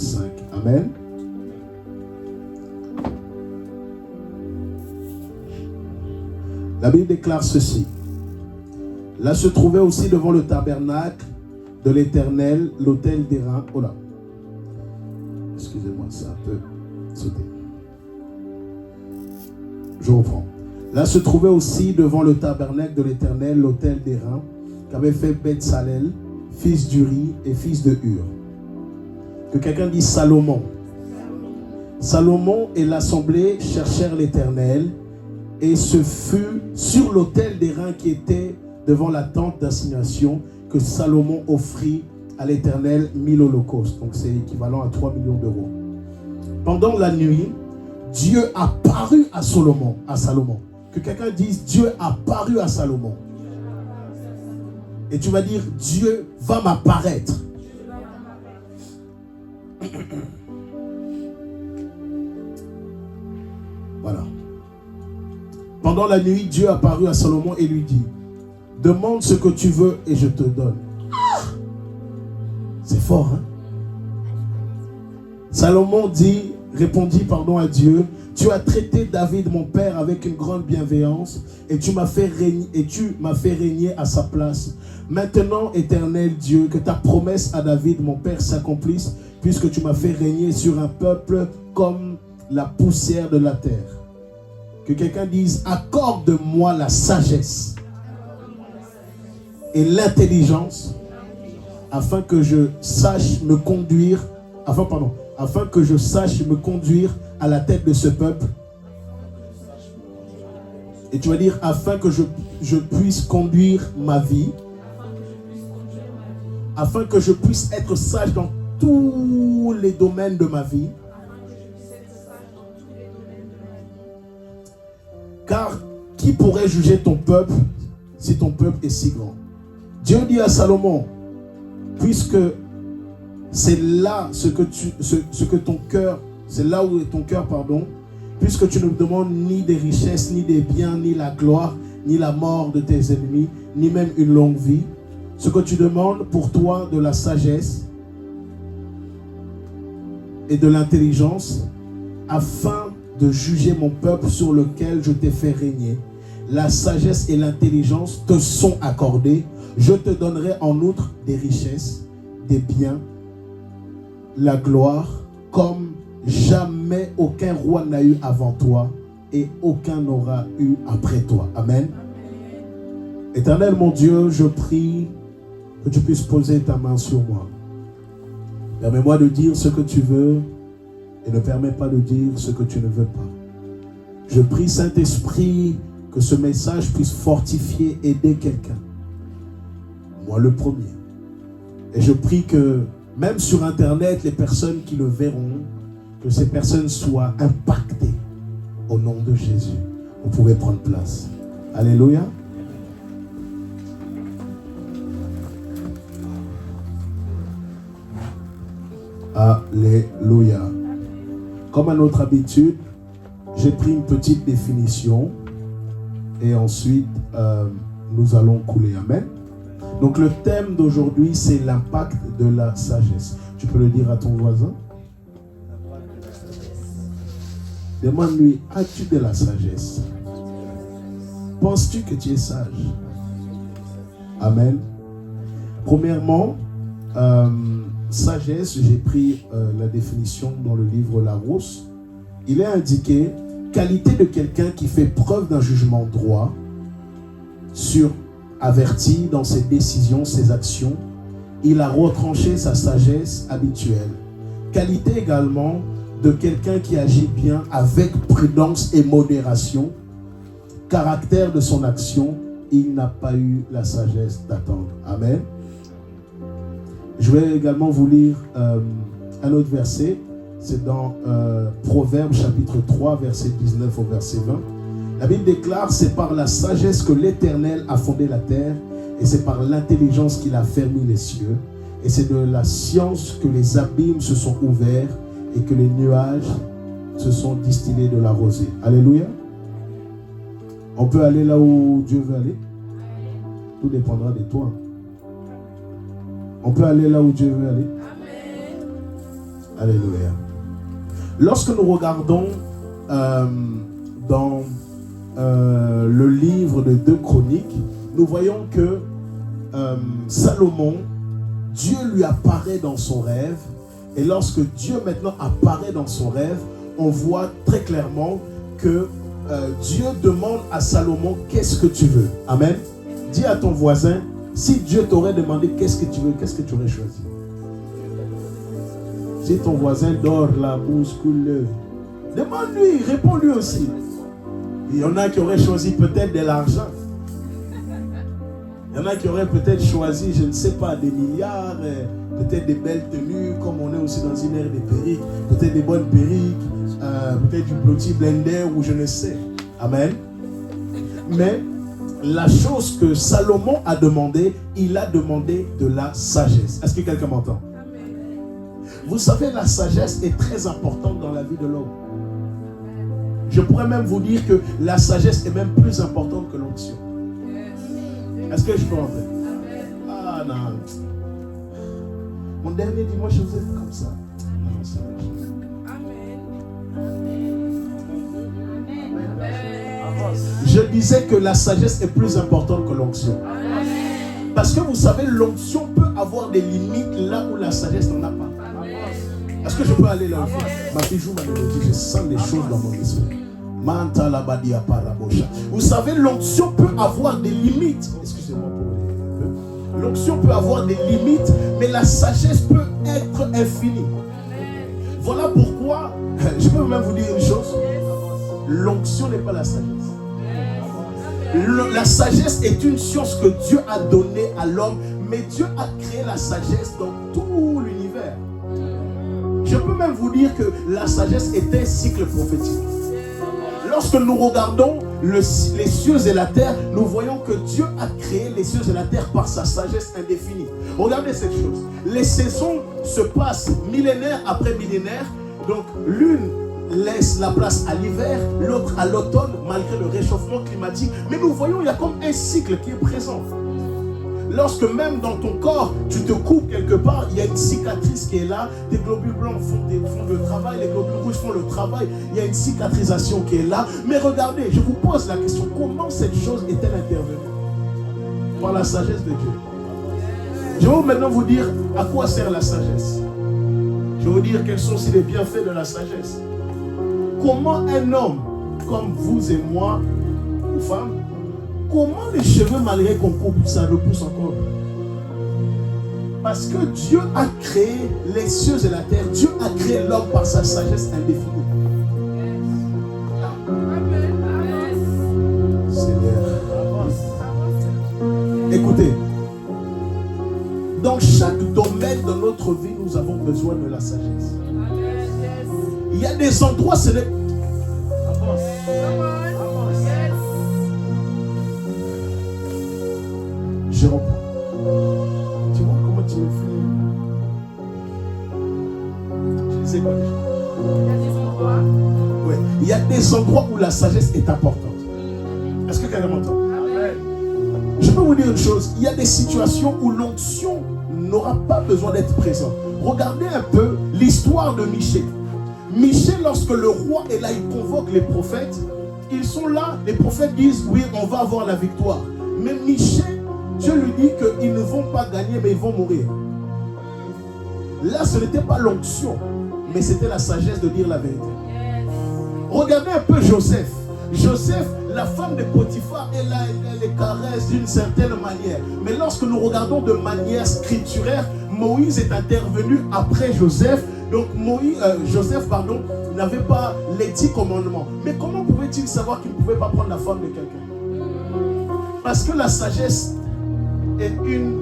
5. Amen. La Bible déclare ceci. Là se trouvait aussi devant le tabernacle de l'Éternel l'autel d'airain. Oh là. Excusez-moi, ça peut sauter. Je reprends. Là se trouvait aussi devant le tabernacle de l'Éternel l'autel d'airain qu'avait fait Beth-Salel, fils d'Uri et fils de Hur. Que quelqu'un dise Salomon. Salomon et l'assemblée cherchèrent l'Éternel, et ce fut sur l'autel d'airain qui était devant la tente d'assignation que Salomon offrit à l'Éternel 1000 holocaustes. Donc c'est équivalent à 3 millions d'euros. Pendant la nuit, Dieu apparut à Salomon. Que quelqu'un dise Dieu apparut à Salomon. Et tu vas dire Dieu va m'apparaître. Voilà. Pendant la nuit, Dieu apparut à Salomon et lui dit: demande ce que tu veux et je te donne. C'est fort, hein? Salomon répondit à Dieu: tu as traité David mon père avec une grande bienveillance et tu m'as fait régner à sa place. Maintenant, Éternel Dieu, que ta promesse à David mon père s'accomplisse, puisque tu m'as fait régner sur un peuple comme la poussière de la terre. Que quelqu'un dise: accorde-moi la sagesse et l'intelligence afin que je sache me conduire à la tête de ce peuple. Et tu vas dire: afin que je puisse conduire ma vie, afin que je puisse être sage dans tous les domaines de ma vie. Car qui pourrait juger ton peuple si ton peuple est si grand? Dieu dit à Salomon: puisque c'est là c'est là où est ton cœur, puisque tu ne me demandes ni des richesses, ni des biens, ni la gloire, ni la mort de tes ennemis, ni même une longue vie. Ce que tu demandes pour toi, de la sagesse et de l'intelligence, afin de juger mon peuple sur lequel je t'ai fait régner. La sagesse et l'intelligence te sont accordées. Je te donnerai en outre des richesses, des biens, la gloire, comme jamais aucun roi n'a eu avant toi et aucun n'aura eu après toi. Amen. Éternel mon Dieu, je prie que tu puisses poser ta main sur moi. Permets-moi de dire ce que tu veux et ne permets pas de dire ce que tu ne veux pas. Je prie, Saint-Esprit, que ce message puisse fortifier, aider quelqu'un. Moi le premier. Et je prie que même sur Internet, les personnes qui le verront, que ces personnes soient impactées au nom de Jésus. Vous pouvez prendre place. Alléluia. Alléluia. Comme à notre habitude, j'ai pris une petite définition et ensuite nous allons couler. Amen. Donc le thème d'aujourd'hui, c'est l'impact de la sagesse. Tu peux le dire à ton voisin. Demande-lui: as-tu de la sagesse? Penses-tu que tu es sage? Amen. Premièrement, sagesse, j'ai pris la définition dans le livre Larousse. Il est indiqué: qualité de quelqu'un qui fait preuve d'un jugement droit, averti dans ses décisions, ses actions. Il a retranché sa sagesse habituelle. Qualité également de quelqu'un qui agit bien avec prudence et modération. Caractère de son action: il n'a pas eu la sagesse d'attendre. Amen. Je vais également vous lire un autre verset. C'est dans Proverbes chapitre 3, verset 19 au verset 20. La Bible déclare: c'est par la sagesse que l'Éternel a fondé la terre, et c'est par l'intelligence qu'il a fermé les cieux, et c'est de la science que les abîmes se sont ouverts, et que les nuages se sont distillés de la rosée. Alléluia. On peut aller là où Dieu veut aller. Tout dépendra de toi. On peut aller là où Dieu veut aller. Alléluia. Lorsque nous regardons dans le livre de 2 Chroniques, nous voyons que Salomon, Dieu lui apparaît dans son rêve. Et lorsque Dieu maintenant apparaît dans son rêve, on voit très clairement que Dieu demande à Salomon, qu'est-ce que tu veux? Amen. Dis à ton voisin, si Dieu t'aurait demandé qu'est-ce que tu veux, qu'est-ce que tu aurais choisi? Si ton voisin dort là, bouscule-le. Demande-lui, réponds-lui aussi. Il y en a qui auraient choisi peut-être de l'argent. Il y en a qui auraient peut-être choisi, je ne sais pas, des milliards, peut-être des belles tenues, comme on est aussi dans une ère des perruques, peut-être des bonnes perruques, peut-être du petit blender ou je ne sais. Amen. Mais la chose que Salomon a demandé, il a demandé de la sagesse. Est-ce que quelqu'un m'entend? Vous savez, la sagesse est très importante dans la vie de l'homme. Je pourrais même vous dire que la sagesse est même plus importante que l'onction. Est-ce que je peux en faire? Ah non. Mon dernier dimanche, vous êtes comme ça. Non, c'est vrai. Je disais que la sagesse est plus importante que l'onction. Parce que vous savez, l'onction peut avoir des limites là où la sagesse n'en a pas. Est-ce que je peux aller là? Ma fille joue ma mélodie, je sens des choses dans mon esprit. Vous savez, l'onction peut avoir des limites. Excusez-moi pour l'onction peut avoir des limites, mais la sagesse peut être infinie. Voilà pourquoi, je peux même vous dire une chose, l'onction n'est pas la sagesse. La sagesse est une science que Dieu a donnée à l'homme, mais Dieu a créé la sagesse dans tout l'univers. Je peux même vous dire que la sagesse est un cycle prophétique. Lorsque nous regardons les cieux et la terre, nous voyons que Dieu a créé les cieux et la terre par sa sagesse indéfinie. Regardez cette chose. Les saisons se passent millénaire après millénaire. Donc l'une laisse la place à l'hiver, l'autre à l'automne, malgré le réchauffement climatique. Mais nous voyons, il y a comme un cycle qui est présent. Lorsque même dans ton corps, tu te coupes quelque part, il y a une cicatrice qui est là, des globules blancs font le travail, les globules rouges font le travail, il y a une cicatrisation qui est là. Mais regardez, je vous pose la question, comment cette chose est-elle intervenue? Par la sagesse de Dieu. Je vais maintenant vous dire à quoi sert la sagesse. Je vais vous dire quels sont aussi les bienfaits de la sagesse. Comment un homme comme vous et moi, ou femme, comment les cheveux, malgré qu'on coupe, ça repousse encore? Parce que Dieu a créé les cieux et la terre. Dieu a créé l'homme par sa sagesse indéfinie. Seigneur. Écoutez, dans chaque domaine de notre vie, nous avons besoin de la sagesse. Il y a des endroits, ce n'est je reprends. Tu vois comment tu me fais? Je disais quoi déjà? Il y a des endroits. Oui, il y a des endroits où la sagesse est importante. Est-ce que quelqu'un m'entend? Je peux vous dire une chose. Il y a des situations où l'onction n'aura pas besoin d'être présente. Regardez un peu l'histoire de Michée. Michée, lorsque le roi est là, il convoque les prophètes. Ils sont là, les prophètes disent oui, on va avoir la victoire. Mais Michée, Dieu lui dit qu'ils ne vont pas gagner, mais ils vont mourir. Là, ce n'était pas l'onction, mais c'était la sagesse de dire la vérité. Regardez un peu Joseph. Joseph, la femme de Potiphar, elle les caresse d'une certaine manière. Mais lorsque nous regardons de manière scripturaire, Moïse est intervenu après Joseph. Donc Joseph n'avait pas les 10 commandements. Mais comment pouvait-il savoir qu'il ne pouvait pas prendre la femme de quelqu'un? Parce que la sagesse est une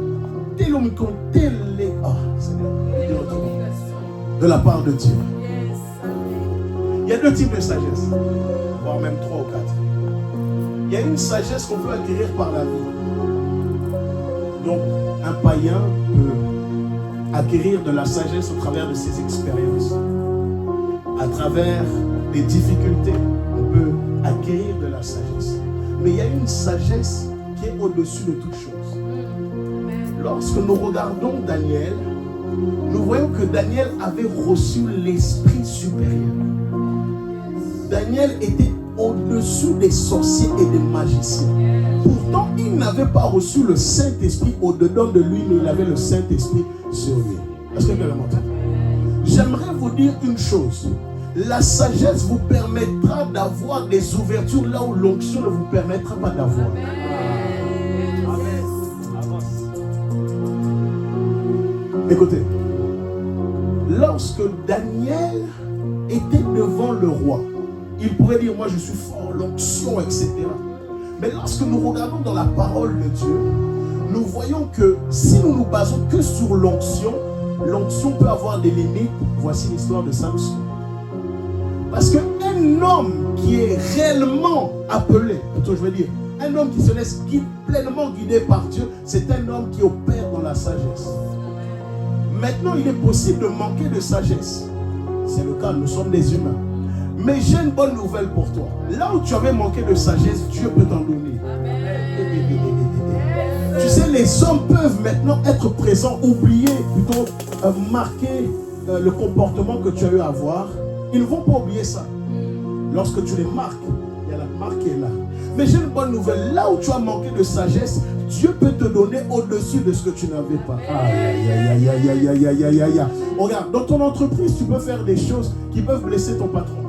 de la part de Dieu. Il y a 2 types de sagesse, voire même 3 ou 4. Il y a une sagesse qu'on peut acquérir par la vie. Donc, un païen peut acquérir de la sagesse au travers de ses expériences. À travers les difficultés, on peut acquérir de la sagesse. Mais il y a une sagesse qui est au-dessus de toute chose. Lorsque nous regardons Daniel, nous voyons que Daniel avait reçu l'esprit supérieur. Daniel était au-dessus des sorciers et des magiciens. Pourtant, il n'avait pas reçu le Saint-Esprit au-dedans de lui, mais il avait le Saint-Esprit sur lui. Est-ce que quelqu'un m'entend? J'aimerais vous dire une chose. La sagesse vous permettra d'avoir des ouvertures là où l'onction ne vous permettra pas d'avoir. Écoutez, lorsque Daniel était devant le roi, il pourrait dire, moi je suis fort, l'onction, etc. Mais lorsque nous regardons dans la parole de Dieu, nous voyons que si nous nous basons que sur l'onction peut avoir des limites. Voici l'histoire de Samson. Parce qu'un homme qui est réellement appelé, plutôt je veux dire, un homme qui se laisse pleinement guider par Dieu, c'est un homme qui opère dans la sagesse. Maintenant, il est possible de manquer de sagesse. C'est le cas, nous sommes des humains. Mais j'ai une bonne nouvelle pour toi. Là où tu avais manqué de sagesse, Dieu peut t'en donner. Tu sais, les hommes peuvent maintenant être présents, oublier, plutôt marquer le comportement que tu as eu à avoir. Ils ne vont pas oublier ça. Lorsque tu les marques, il y a la marque qui est là. Mais j'ai une bonne nouvelle. Là où tu as manqué de sagesse, Dieu peut te donner au-dessus de ce que tu n'avais pas. Aïe, aïe, aïe, aïe, aïe, aïe, aïe. Regarde, dans ton entreprise, tu peux faire des choses qui peuvent blesser ton patron.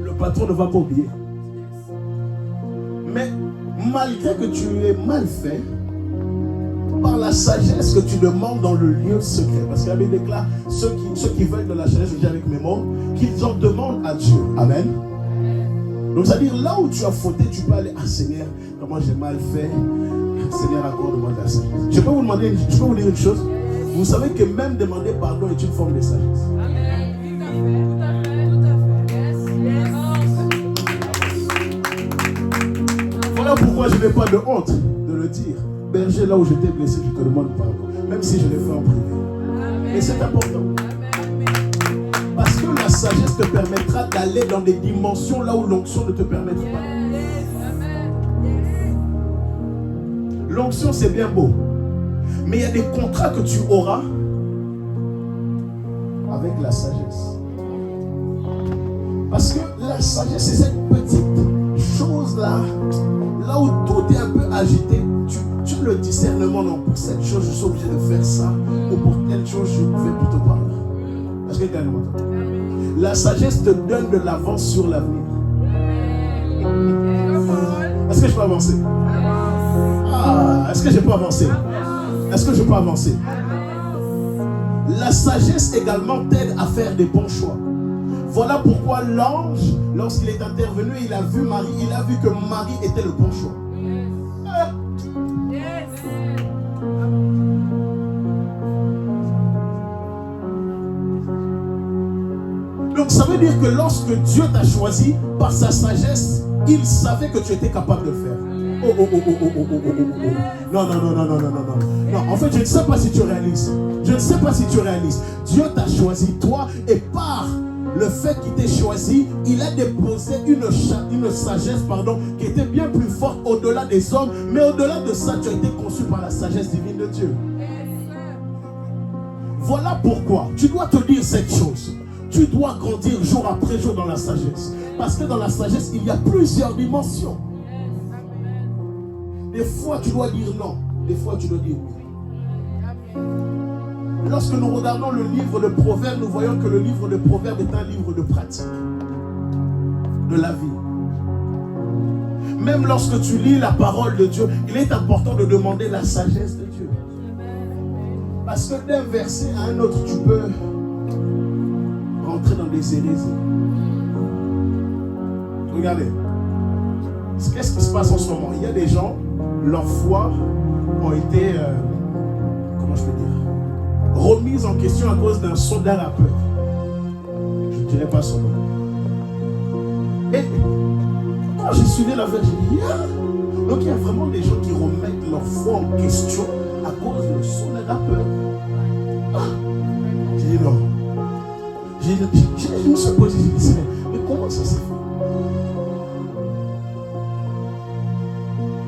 Le patron ne va pas oublier. Mais malgré que tu aies mal fait, par la sagesse que tu demandes dans le lieu secret, parce que la Bible déclare, ceux qui veulent de la sagesse, je dis avec mes mots, qu'ils en demandent à Dieu. Amen. Donc c'est-à-dire, là où tu as fauté, tu peux aller, ah Seigneur, comment j'ai mal fait, Seigneur, accorde-moi de la sagesse. Je peux vous dire une chose, vous savez que même demander pardon est une forme de sagesse. Amen. Voilà pourquoi je n'ai pas de honte de le dire. Berger, là où je t'ai blessé, je te demande pardon. Même si je l'ai fait en privé. Et c'est important. Parce que la sagesse te permettra d'aller dans des dimensions là où l'onction ne te permettra pas. L'onction, c'est bien beau. Mais il y a des contrats que tu auras avec la sagesse. Parce que la sagesse, c'est cette petite chose-là, là où tout est un peu agité. Tu as le discernement, non, pour cette chose, je suis obligé de faire ça, ou pour telle chose, je vais plutôt par là. Est-ce que quelqu'un m'entend? La sagesse te donne de l'avance sur l'avenir. Est-ce que je peux avancer? Est-ce que je peux avancer? Est-ce que je peux avancer? La sagesse également t'aide à faire des bons choix. Voilà pourquoi l'ange, lorsqu'il est intervenu, il a vu Marie, il a vu que Marie était le bon choix. Donc ça veut dire que lorsque Dieu t'a choisi, par sa sagesse, il savait que tu étais capable de le faire. Non. Non, en fait, je ne sais pas si tu réalises. Dieu t'a choisi, toi, et par le fait qu'il t'ait choisi, il a déposé une sagesse, qui était bien plus forte au-delà des hommes. Mais au-delà de ça, tu as été conçu par la sagesse divine de Dieu. Voilà pourquoi tu dois te dire cette chose. Tu dois grandir jour après jour dans la sagesse. Parce que dans la sagesse, il y a plusieurs dimensions. Des fois, tu dois dire non. Des fois, tu dois dire oui. Lorsque nous regardons le livre de Proverbes, nous voyons que le livre de Proverbes est un livre de pratique. De la vie. Même lorsque tu lis la parole de Dieu, il est important de demander la sagesse de Dieu. Parce que d'un verset à un autre, tu peux rentrer dans des hérésies. Regardez. Qu'est-ce qui se passe en ce moment? Il y a des gens, leur foi ont été, comment je peux dire, remise en question à cause d'un son d'un rappeur. Je ne dirai pas son nom. Et quand j'ai suivi la version, j'ai dit, donc il y a vraiment des gens qui remettent leur foi en question à cause du son d'un rappeur. J'ai dit non. Je me suis posé, j'ai dit, mais comment ça s'est fait?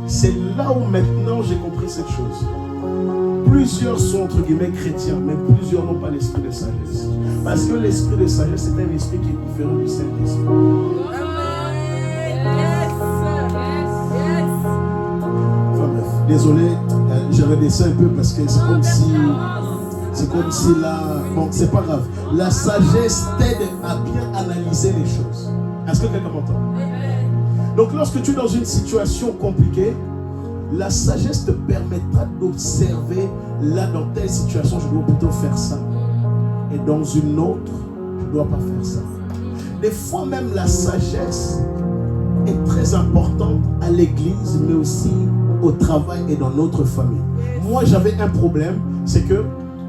C'est là où maintenant j'ai compris cette chose. Plusieurs sont entre guillemets chrétiens, mais plusieurs n'ont pas l'esprit de sagesse. Parce que l'esprit de sagesse, c'est un esprit qui est différent du Saint-Esprit. Enfin bref, désolé, je redescends un peu parce que c'est comme si là, bon, c'est pas grave. La sagesse t'aide à bien analyser les choses. Est-ce que quelqu'un m'entend? Donc lorsque tu es dans une situation compliquée, la sagesse te permettra d'observer, là dans telle situation, je dois plutôt faire ça. Et dans une autre, je ne dois pas faire ça. Des fois même la sagesse est très importante à l'église, mais aussi au travail et dans notre famille. Moi j'avais un problème, c'est que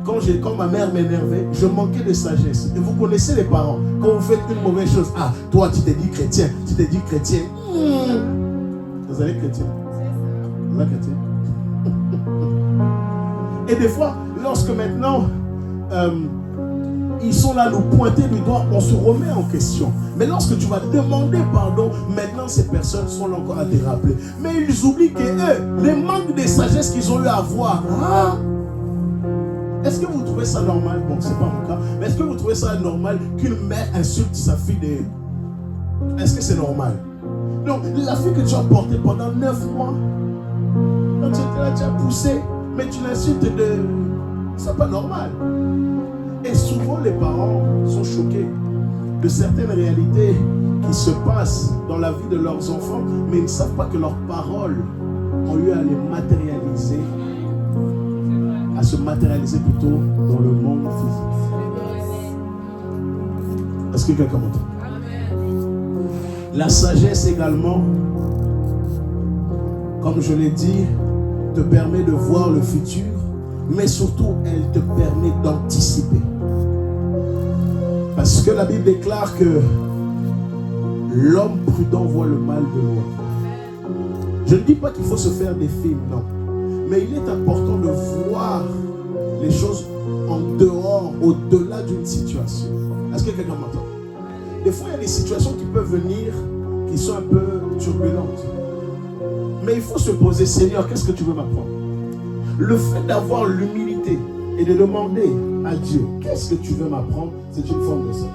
quand ma mère m'énervait, je manquais de sagesse. Et vous connaissez les parents, quand vous faites une mauvaise chose, ah, toi tu t'es dit chrétien, vous allez chrétien. Et des fois, lorsque maintenant ils sont là nous pointer du doigt, on se remet en question. Mais lorsque tu vas demander pardon, maintenant ces personnes sont là encore à te rappeler. Mais ils oublient que eux, les manques de sagesse qu'ils ont eu à avoir. Est-ce que vous trouvez ça normal? Bon, c'est pas mon cas. Mais est-ce que vous trouvez ça normal qu'une mère insulte sa fille de... Est-ce que c'est normal? Donc, la fille que tu as portée pendant 9 mois, quand tu étais là, tu as poussé, mais tu l'insultes de... C'est pas normal. Et souvent, les parents sont choqués de certaines réalités qui se passent dans la vie de leurs enfants, mais ils ne savent pas que leurs paroles ont eu à les matérialiser, à se matérialiser plutôt dans le monde physique. Est-ce que quelqu'un m'entend? La sagesse également, comme je l'ai dit, te permet de voir le futur, mais surtout, elle te permet d'anticiper. Parce que la Bible déclare que l'homme prudent voit le mal de loin. Je ne dis pas qu'il faut se faire des films, non. Mais il est important de voir les choses en dehors, au-delà d'une situation. Est-ce que quelqu'un m'entend? Des fois, il y a des situations qui peuvent venir, qui sont un peu turbulentes. Mais il faut se poser, Seigneur, qu'est-ce que tu veux m'apprendre? Le fait d'avoir l'humilité et de demander à Dieu, qu'est-ce que tu veux m'apprendre? C'est une forme de sagesse.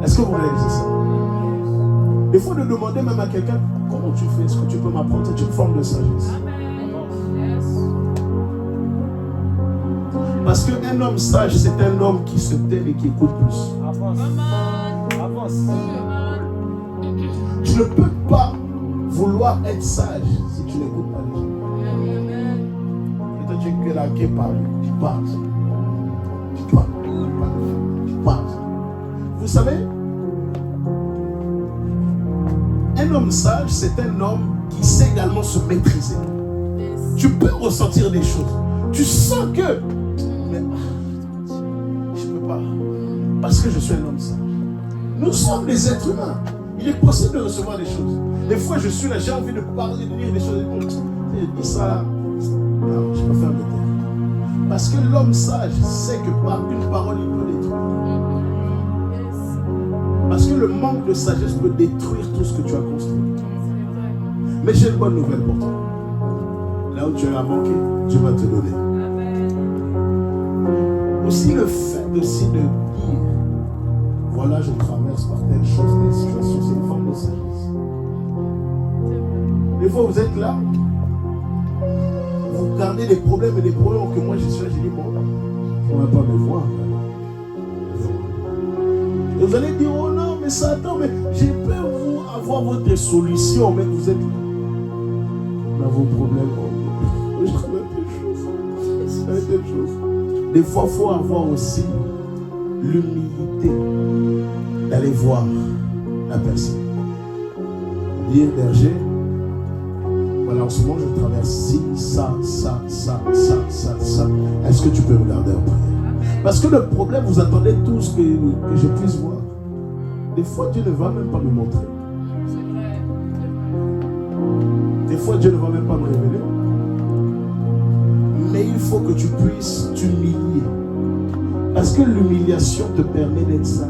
Est-ce que vous réalisez ça? Des fois, de demander même à quelqu'un, comment tu fais? Est-ce que tu peux m'apprendre? C'est une forme de sagesse. Parce qu'un homme sage, c'est un homme qui se tait et qui écoute plus. Avance. Tu ne peux pas vouloir être sage si tu n'écoutes pas les gens. Et toi, tu es que là qui parle. Tu parles. Vous savez, un homme sage, c'est un homme qui sait également se maîtriser. Tu peux ressentir des choses. Tu sens que... Mais je ne peux pas. Parce que je suis un homme sage. Nous sommes des êtres humains. Il est possible de recevoir des choses. Des fois, je suis là, j'ai envie de parler, de dire des choses. Je dis ça. Non, je préfère me taire. Parce que l'homme sage sait que par une parole, il peut détruire. Parce que le manque de sagesse peut détruire tout ce que tu as construit. Mais j'ai une bonne nouvelle pour toi. Là où tu as manqué, Dieu va te donner. Aussi le fait aussi de dire, voilà, je traverse par telle chose, telle situation, c'est une forme de sagesse. Des fois, vous êtes là, vous gardez des problèmes et des problèmes que moi je suis là, j'ai dit, bon, on ne va pas me voir. Et vous allez dire, oh non, mais ça attend, mais j'ai peur vous avoir votre solution, mais vous êtes dans vos problèmes. Je travaille telle chose. Des fois, il faut avoir aussi l'humilité d'aller voir la personne. Dire, berger, voilà, en ce moment, je traverse ci, ça. Est-ce que tu peux me garder en prière? Parce que le problème, vous attendez tous que je puisse voir. Des fois, Dieu ne va même pas me montrer. Des fois, Dieu ne va même pas me révéler. Mais il faut que tu puisses t'humilier Parce que l'humiliation te permet d'être sage.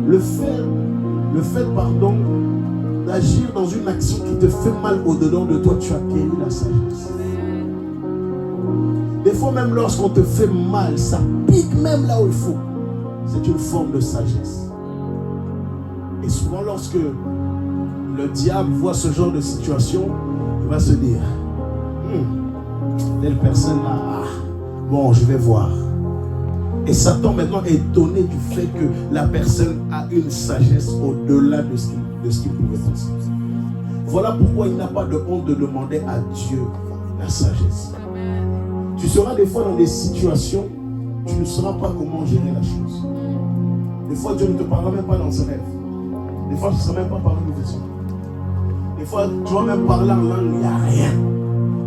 Le fait, pardon, d'agir dans une action qui te fait mal au-dedans de toi, tu acquéris la sagesse. Des fois, même lorsqu'on te fait mal, ça pique même là où il faut. C'est une forme de sagesse. Et souvent, lorsque le diable voit ce genre de situation, il va se dire, telle personne là, bon, je vais voir. Et Satan maintenant est étonné du fait que la personne a une sagesse au-delà de ce qu'il pouvait penser. Voilà pourquoi il n'a pas de honte de demander à Dieu la sagesse. Tu seras des fois dans des situations, tu ne sauras pas comment gérer la chose. Des fois, Dieu ne te parlera même pas dans ses rêves. Des fois, tu ne sauras même pas parler de vision. Des fois, tu vas même parler en langue, il n'y a rien.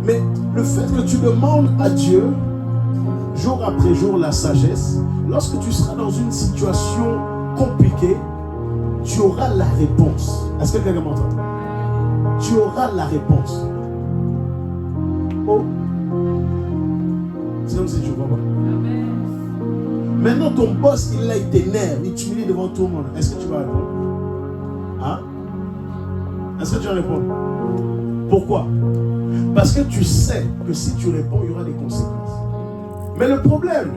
Mais le fait que tu demandes à Dieu, jour après jour, la sagesse, lorsque tu seras dans une situation compliquée, tu auras la réponse. Est-ce que quelqu'un m'entend? Tu auras la réponse. Oh. C'est comme si tu ne vois pas. Maintenant, ton boss, il t'énerve, il t'humilie devant tout le monde. Est-ce que tu vas répondre? Hein? Est-ce que tu vas répondre? Pourquoi? Parce que tu sais que si tu réponds, il y aura des conséquences. Mais le problème,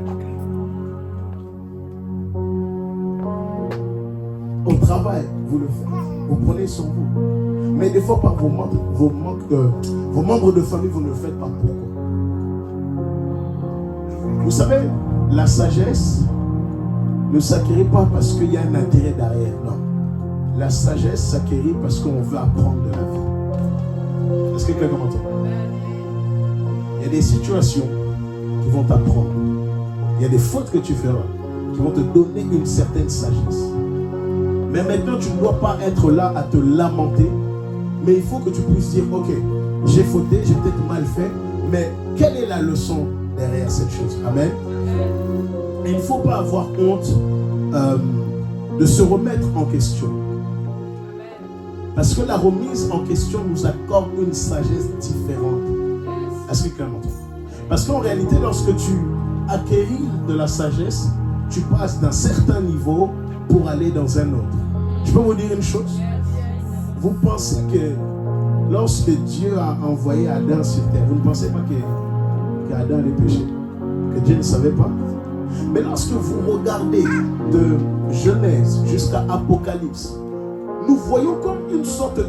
au travail, vous le faites. Vous prenez sur vous. Mais des fois, par vos membres de famille, vous ne le faites pas. Pourquoi? Vous savez, la sagesse ne s'acquérit pas parce qu'il y a un intérêt derrière. Non. La sagesse s'acquérit parce qu'on veut apprendre de la vie. Est-ce que quelqu'un m'entend? Il y a des situations qui vont t'apprendre. Il y a des fautes que tu feras qui vont te donner une certaine sagesse. Mais maintenant, tu ne dois pas être là à te lamenter. Mais il faut que tu puisses dire, ok, j'ai fauté, j'ai peut-être mal fait, mais quelle est la leçon derrière cette chose? Amen. Et il ne faut pas avoir honte de se remettre en question. Parce que la remise en question nous accorde une sagesse différente. Est-ce que quelqu'un m'entend? Parce qu'en réalité, lorsque tu acquéris de la sagesse, tu passes d'un certain niveau pour aller dans un autre. Je peux vous dire une chose? Vous pensez que lorsque Dieu a envoyé Adam sur terre, vous ne pensez pas qu'Adam allait pécher? Que Dieu ne savait pas? Mais lorsque vous regardez de Genèse jusqu'à Apocalypse, nous voyons comme une sorte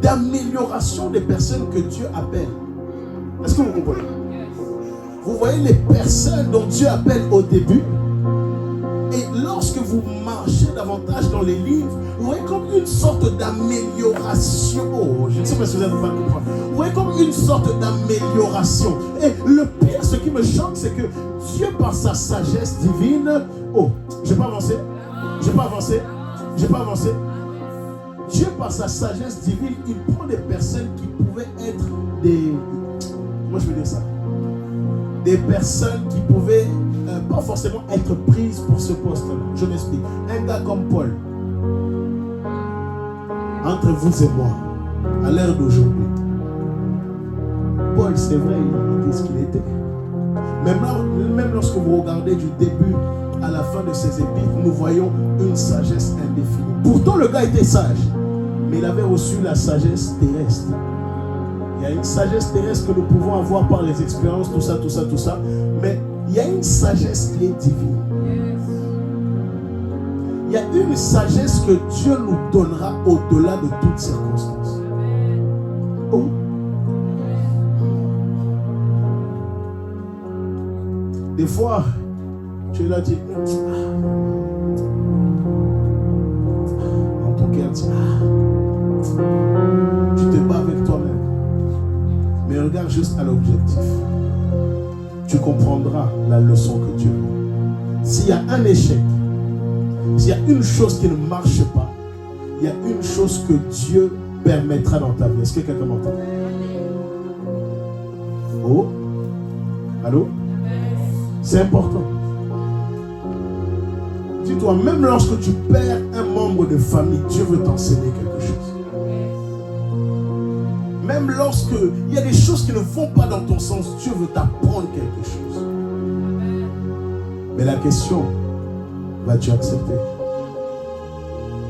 d'amélioration des personnes que Dieu appelle. Est-ce que vous comprenez? Vous voyez les personnes dont Dieu appelle au début, et lorsque vous marchez davantage dans les livres, vous voyez comme une sorte d'amélioration. Oh, je ne sais pas si vous avez pas compris. Vous voyez comme une sorte d'amélioration. Et le pire, ce qui me choque, c'est que Dieu, par sa sagesse divine, oh, je n'ai pas avancé. Dieu, par sa sagesse divine, il prend des personnes qui pouvaient être des personnes qui pouvaient pas forcément être prises pour ce poste-là. Je m'explique. Un gars comme Paul, entre vous et moi, à l'ère d'aujourd'hui, Paul, c'est vrai, il était ce qu'il était. Même lorsque vous regardez du début à la fin de ses épîtres, nous voyons une sagesse indéfinie. Pourtant, le gars était sage, mais il avait reçu la sagesse terrestre. Il y a une sagesse terrestre que nous pouvons avoir par les expériences, tout ça. Mais il y a une sagesse qui est divine. Il y a une sagesse que Dieu nous donnera au-delà de toutes circonstances. Oh. Des fois, tu es là, tu dis, dans ton cœur, tu te bats avec toi-même. Mais regarde juste à l'objectif. Tu comprendras la leçon que Dieu a. S'il y a un échec, s'il y a une chose qui ne marche pas, il y a une chose que Dieu permettra dans ta vie. Est-ce que quelqu'un m'entend? Oh? Allô? C'est important. Dis-toi, même lorsque tu perds un membre de famille, Dieu veut t'enseigner quelque chose. Même lorsqu'il y a des choses qui ne vont pas dans ton sens, Dieu veut t'apprendre quelque chose. Mais la question, vas-tu accepter?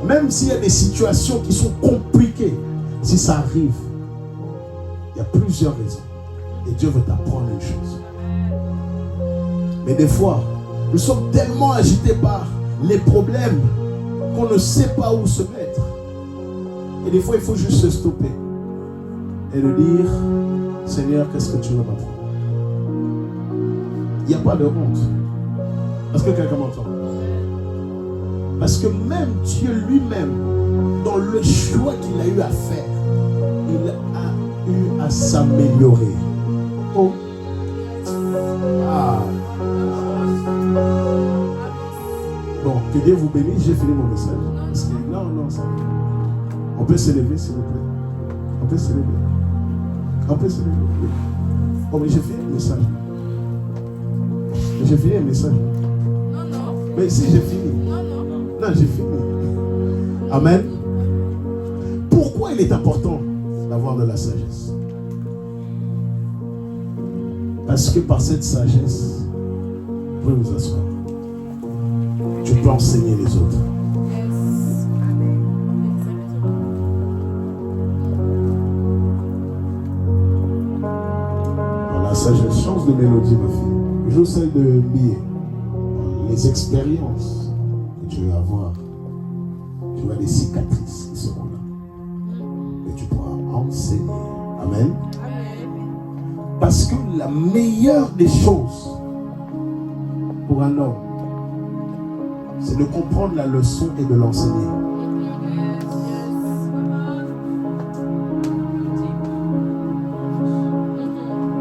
Même s'il y a des situations qui sont compliquées, si ça arrive, il y a plusieurs raisons. Et Dieu veut t'apprendre une chose. Mais des fois, nous sommes tellement agités par les problèmes qu'on ne sait pas où se mettre. Et des fois, il faut juste se stopper et de dire, Seigneur, qu'est-ce que tu veux m'apprendre? Il n'y a pas de honte. Est-ce que quelqu'un m'entend? Parce que même Dieu lui-même, dans le choix qu'il a eu à faire, il a eu à s'améliorer. Oh. Ah. Bon, que Dieu vous bénisse, j'ai fini mon message. Parce que, non, ça. On peut se lever, s'il vous plaît. On peut se lever. On peut se lever. Oh, mais j'ai fini le message. J'ai fini le message. Non. Mais si, j'ai fini. Non, j'ai fini. Amen. Pourquoi il est important d'avoir de la sagesse? Parce que par cette sagesse, vous pouvez vous asseoir. Tu peux enseigner les autres. Dans la sagesse, change de mélodie, ma fille. Joue celle de Millet. Les expériences que tu vas avoir, tu vas des cicatrices qui seront là. Et tu pourras enseigner. Amen. Parce que la meilleure des choses pour un homme, c'est de comprendre la leçon et de l'enseigner.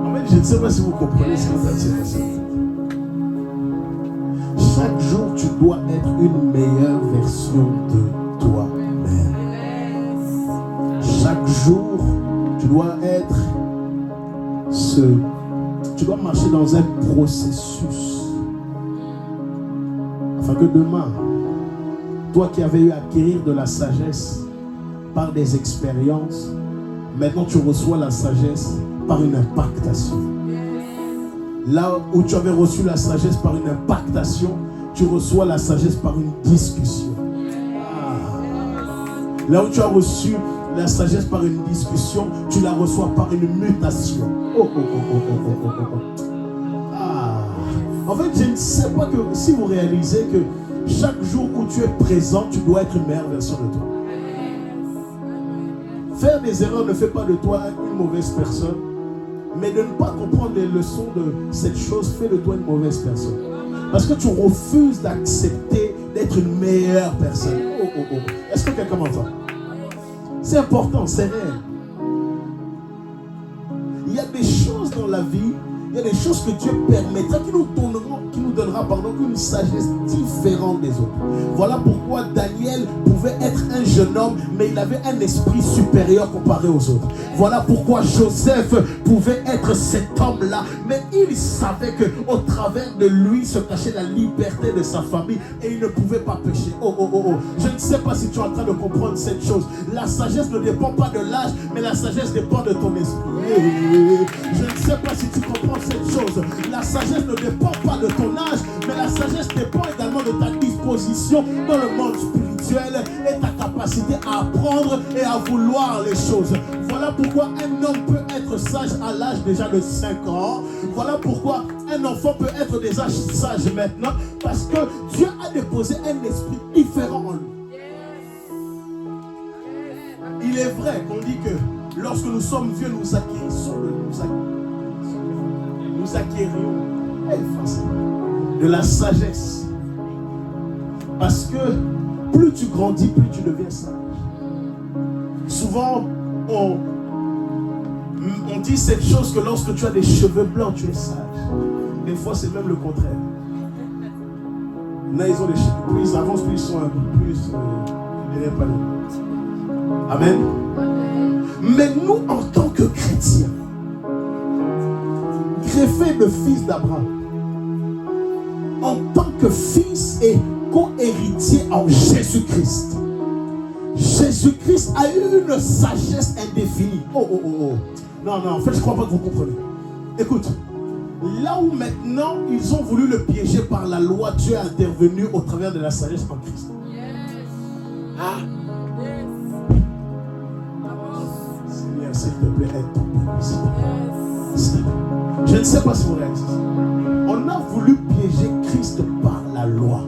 En fait, je ne sais pas si vous comprenez ce que c'est passé. Chaque jour, tu dois être une meilleure version de toi-même. Chaque jour, tu dois être tu dois marcher dans un processus. Afin que demain, toi qui avais eu à acquérir de la sagesse par des expériences, maintenant tu reçois la sagesse par une impactation. Là où tu avais reçu la sagesse par une impactation, tu reçois la sagesse par une discussion. Là où tu as reçu la sagesse par une discussion, tu la reçois par une mutation. En fait, je ne sais pas que si vous réalisez que chaque jour où tu es présent, tu dois être une meilleure version de toi. Faire des erreurs ne fait pas de toi une mauvaise personne, mais de ne pas comprendre les leçons de cette chose fait de toi une mauvaise personne. Parce que tu refuses d'accepter d'être une meilleure personne. Est-ce que quelqu'un m'entend? C'est important, c'est réel. Il y a des choses dans la vie, il y a des choses que Dieu permettra, qui nous donnera une sagesse différente des autres. Voilà pourquoi Daniel pouvait être un jeune homme, mais il avait un esprit supérieur comparé aux autres. Voilà pourquoi Joseph pouvait être cet homme-là, mais il savait qu'au travers de lui se cachait la liberté de sa famille et il ne pouvait pas pécher. Je ne sais pas si tu es en train de comprendre cette chose. La sagesse ne dépend pas de l'âge, mais la sagesse dépend de ton esprit. Je ne sais pas si tu comprends cette chose. La sagesse ne dépend pas de ton âge, mais la sagesse dépend également de ta disposition dans le monde spirituel et ta capacité à apprendre et à vouloir les choses. Voilà pourquoi un homme peut être sage à l'âge déjà de 5 ans. Voilà pourquoi un enfant peut être déjà sage maintenant, parce que Dieu a déposé un esprit différent en lui. Il est vrai qu'on dit que lorsque nous sommes vieux, nous acquérissons de la sagesse. Parce que plus tu grandis, plus tu deviens sage. Souvent, on dit cette chose que lorsque tu as des cheveux blancs, tu es sage. Des fois, c'est même le contraire. Là, ils ont des cheveux, plus ils avancent, plus ils sont un peu plus Amen. Mais nous, en tant que chrétiens, greffés de fils d'Abraham, en tant que fils et co-héritier en Jésus-Christ, Jésus-Christ a eu une sagesse indéfinie. Non, en fait, je ne crois pas que vous comprenez. Écoute, Là où maintenant ils ont voulu le piéger par la loi, Dieu est intervenu au travers de la sagesse en Christ. Ah. Seigneur, s'il te plaît, aide ton peuple. Je ne sais pas si vous réalisez. On a voulu piéger Christ par la loi.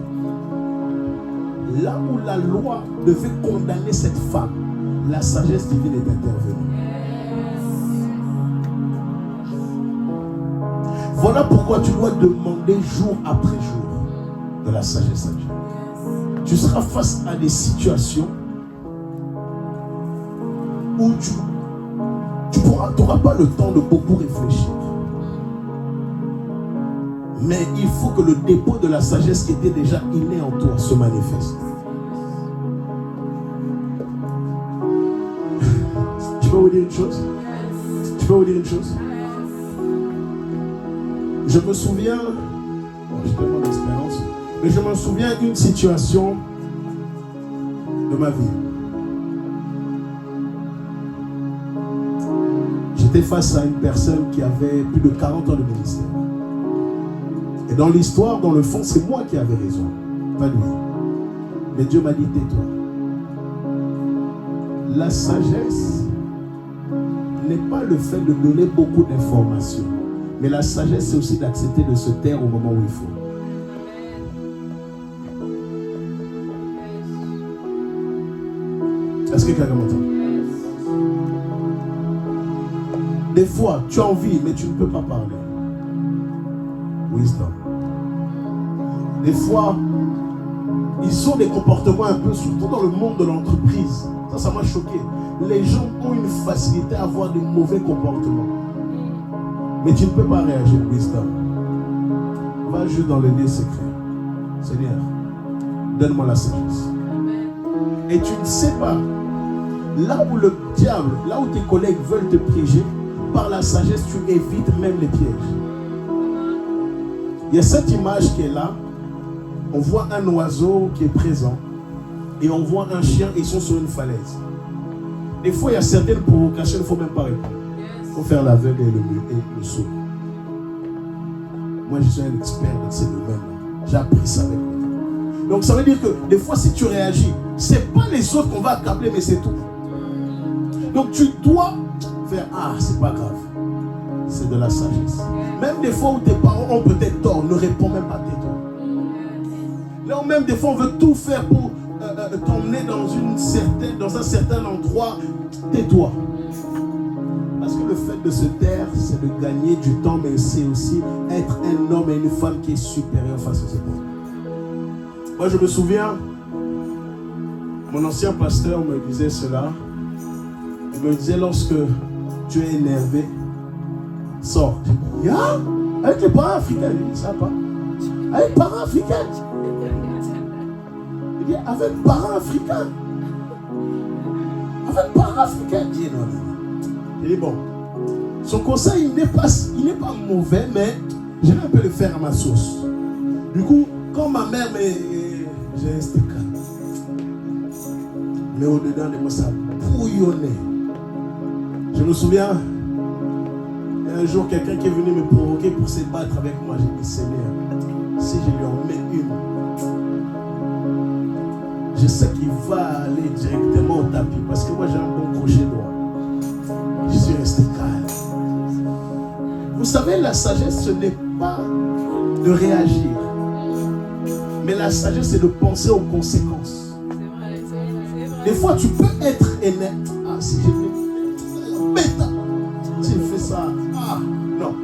Là où la loi devait condamner cette femme, la sagesse divine est intervenue. Voilà pourquoi tu dois demander jour après jour de la sagesse à Dieu. Tu seras face à des situations où tu n'auras pas le temps de beaucoup réfléchir. Mais il faut que le dépôt de la sagesse qui était déjà inné en toi se manifeste. Je peux vous dire une chose? Je peux vous dire une chose? Je me souviens, j'ai tellement d'expérience, mais je me souviens d'une situation de ma vie. J'étais face à une personne qui avait plus de 40 ans de ministère. Et dans l'histoire, dans le fond, c'est moi qui avais raison, pas lui. Mais Dieu m'a dit, tais-toi. La sagesse n'est pas le fait de donner beaucoup d'informations. Mais la sagesse, c'est aussi d'accepter de se taire au moment où il faut. Est-ce que quelqu'un m'entend? Des fois, tu as envie, mais tu ne peux pas parler. Wisdom. Des fois, ils ont des comportements un peu, surtout dans le monde de l'entreprise. Ça m'a choqué. Les gens ont une facilité à avoir de mauvais comportements. Mais tu ne peux pas réagir, wisdom. Va juste dans le lieu secret. Seigneur, donne-moi la sagesse. Et tu ne sais pas, là où le diable, là où tes collègues veulent te piéger, par la sagesse, tu évites même les pièges. Il y a cette image qui est là. On voit un oiseau qui est présent. Et on voit un chien et ils sont sur une falaise. Des fois, il y a certaines provocations, il ne faut même pas répondre. Il faut faire l'aveugle et le sourd. Moi, je suis un expert dans ces domaines-là. J'ai appris ça avec moi. Donc, ça veut dire que des fois, si tu réagis, ce n'est pas les autres qu'on va accabler, mais c'est tout. Donc, tu dois faire, ah, c'est pas grave. C'est de la sagesse. Même des fois où tes parents ont peut-être tort, ne réponds même pas tes torts. Là où même des fois, on veut tout faire pour t'emmener dans un certain endroit, tais-toi. Parce que le fait de se taire, c'est de gagner du temps, mais c'est aussi être un homme et une femme qui est supérieur face aux autres. Moi, je me souviens, mon ancien pasteur me disait cela. Il me disait, lorsque tu es énervé, sors. Je dis, ah, avec les parents africains, il dit, ça va. Avec les parents africains. Il dit, avec parents africains. Avec parents africains. Il dit, non, non. Il dit, bon, son conseil, il n'est pas mauvais, mais je vais un peu le faire à ma sauce. Du coup, quand ma mère j'ai resté calme. Mais au-dedans de moi, ça bouillonnait. Je me souviens, un jour, quelqu'un qui est venu me provoquer pour se battre avec moi. J'ai dit, Seigneur, si je lui en mets une, je sais qu'il va aller directement au tapis parce que moi j'ai un bon crochet droit. Je suis resté calme. Vous savez, la sagesse, ce n'est pas de réagir, mais la sagesse, c'est de penser aux conséquences. Des fois, tu peux être honnête. Ah, si je fais bêta, si je fais ça, ah, non.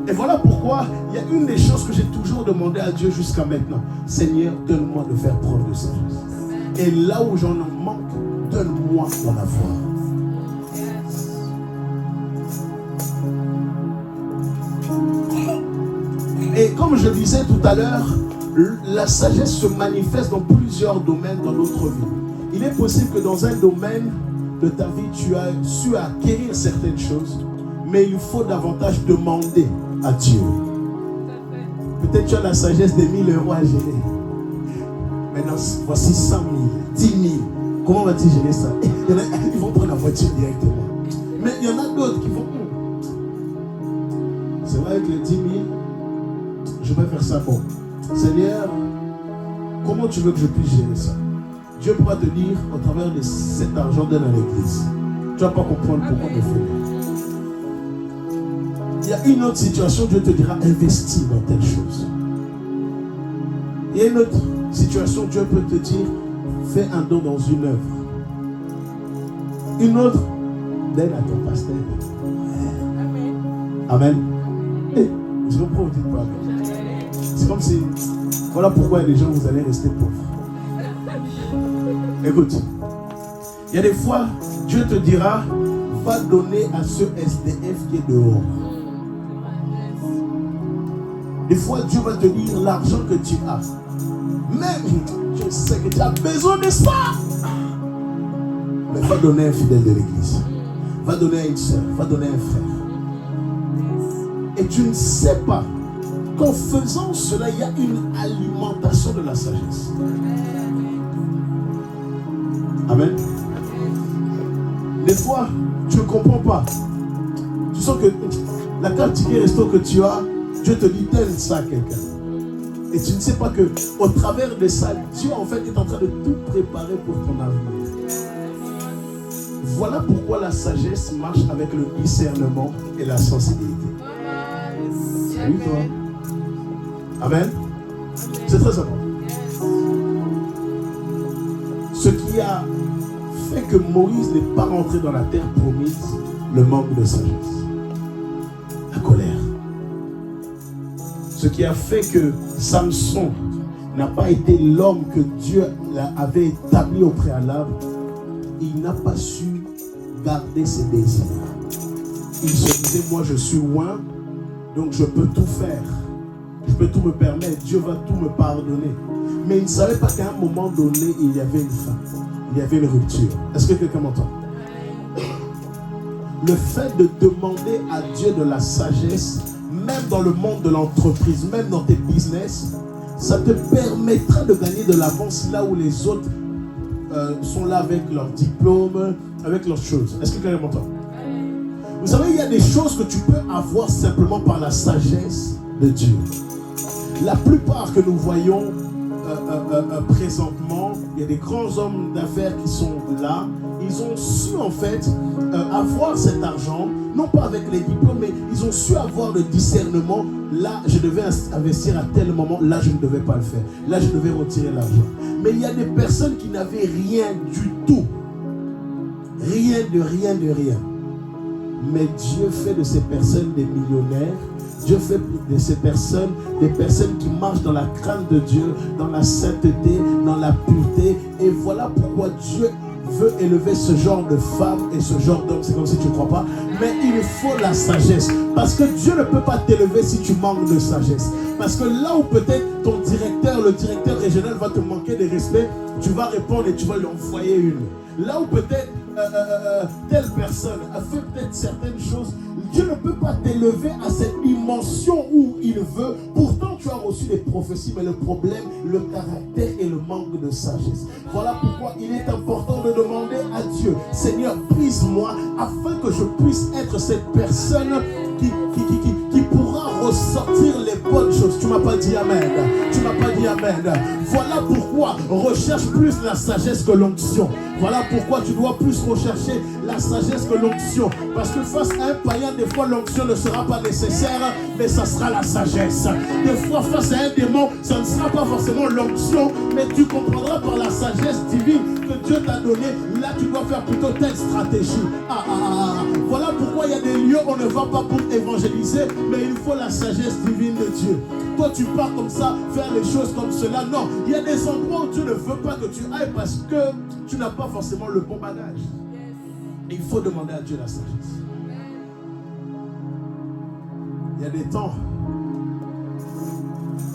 Et voilà pourquoi il y a une des choses que j'ai toujours demandé à Dieu jusqu'à maintenant. Seigneur, donne-moi de faire preuve de sagesse. Et là où j'en manque, donne-moi d'en avoir. Et comme je disais tout à l'heure, la sagesse se manifeste dans plusieurs domaines dans notre vie. Il est possible que dans un domaine de ta vie, tu as su acquérir certaines choses, mais il faut davantage demander à Dieu. Peut-être tu as la sagesse de 1000 euros à gérer. Maintenant, voici 100 000, 10 000. Comment vas-tu gérer ça? Il y en a, ils vont prendre la voiture directement. Mais il y en a d'autres qui vont... C'est vrai, avec les 10 000, je vais faire ça. Bon, Seigneur, comment tu veux que je puisse gérer ça? Dieu pourra te dire, au travers de cet argent, donne à l'église. Tu ne vas pas comprendre pourquoi on le fait. Il y a une autre situation, Dieu te dira, investis dans telle chose. Il y a une autre situation, Dieu peut te dire, fais un don dans une œuvre. Une autre, donne à ton pasteur. Amen. Et je reprends, vous dites pas amen. C'est comme si, voilà pourquoi les gens, vous allez rester pauvres. Écoute, il y a des fois, Dieu te dira, va donner à ce SDF qui est dehors. Des fois, Dieu va te dire l'argent que tu as. Même, je sais que tu as besoin de ça. Mais va donner à un fidèle de l'église. Va donner à une soeur. Va donner à un frère. Et tu ne sais pas qu'en faisant cela, il y a une alimentation de la sagesse. Amen. Des fois, tu ne comprends pas. Tu sens que la carte ticket resto que tu as, Dieu te dit donne ça à quelqu'un. Et tu ne sais pas que au travers de ça, Dieu en fait est en train de tout préparer pour ton avenir. Voilà pourquoi la sagesse marche avec le discernement et la sensibilité. Oui, toi. Amen. C'est très important. Ce qui a fait que Moïse n'est pas rentré dans la terre promise, le manque de sagesse, la colère. Ce qui a fait que Samson n'a pas été l'homme que Dieu avait établi au préalable, il n'a pas su garder ses désirs. Il se disait, moi je suis loin, donc je peux tout faire. Je peux tout me permettre, Dieu va tout me pardonner. Mais il ne savait pas qu'à un moment donné, il y avait une fin. Il y avait une rupture. Est-ce que quelqu'un m'entend? Le fait de demander à Dieu de la sagesse, même dans le monde de l'entreprise, même dans tes business, ça te permettra de gagner de l'avance là où les autres sont là avec leur diplôme, avec leurs choses. Est-ce que quelqu'un m'entend? Vous savez, il y a des choses que tu peux avoir simplement par la sagesse de Dieu. La plupart que nous voyons présentement, il y a des grands hommes d'affaires qui sont là. Ils ont su en fait avoir cet argent, non pas avec les diplômes, mais ils ont su avoir le discernement. Là, je devais investir à tel moment, là, je ne devais pas le faire. Là, je devais retirer l'argent. Mais il y a des personnes qui n'avaient rien du tout. Rien de rien de rien. Mais Dieu fait de ces personnes des millionnaires. Dieu fait de ces personnes des personnes qui marchent dans la crainte de Dieu, dans la sainteté, dans la pureté. Et voilà pourquoi Dieu veut élever ce genre de femme et ce genre d'homme. C'est comme si tu ne crois pas. Mais il faut la sagesse. Parce que Dieu ne peut pas t'élever si tu manques de sagesse. Parce que là où peut-être ton directeur, le directeur régional va te manquer de respect, tu vas répondre et tu vas lui envoyer une. Là où peut-être telle personne a fait peut-être certaines choses, Dieu ne peut pas t'élever à cette dimension où il veut. Pourtant, tu as reçu des prophéties, mais le problème, le caractère et le manque de sagesse. Voilà pourquoi il est important de demander à Dieu, Seigneur, brise-moi afin que je puisse être cette personne qui pourra ressortir les bonnes choses. Tu ne m'as pas dit amen. Tu ne m'as pas dit amen. Voilà pourquoi recherche plus la sagesse que l'onction. Voilà pourquoi tu dois plus rechercher la sagesse que l'onction. Parce que face à un païen, des fois l'onction ne sera pas nécessaire, mais ça sera la sagesse. Des fois face à un démon, ça ne sera pas forcément l'onction, mais tu comprendras par la sagesse divine que Dieu t'a donné. Là, tu dois faire plutôt telle stratégie. Voilà pourquoi il y a des lieux où on ne va pas pour évangéliser, mais il faut la sagesse divine de Dieu. Toi, tu pars comme ça, faire les choses comme cela. Non, il y a des endroits où Dieu ne veut pas que tu ailles parce que tu n'as pas forcément le bon bagage. Et il faut demander à Dieu la sagesse. Il y a des temps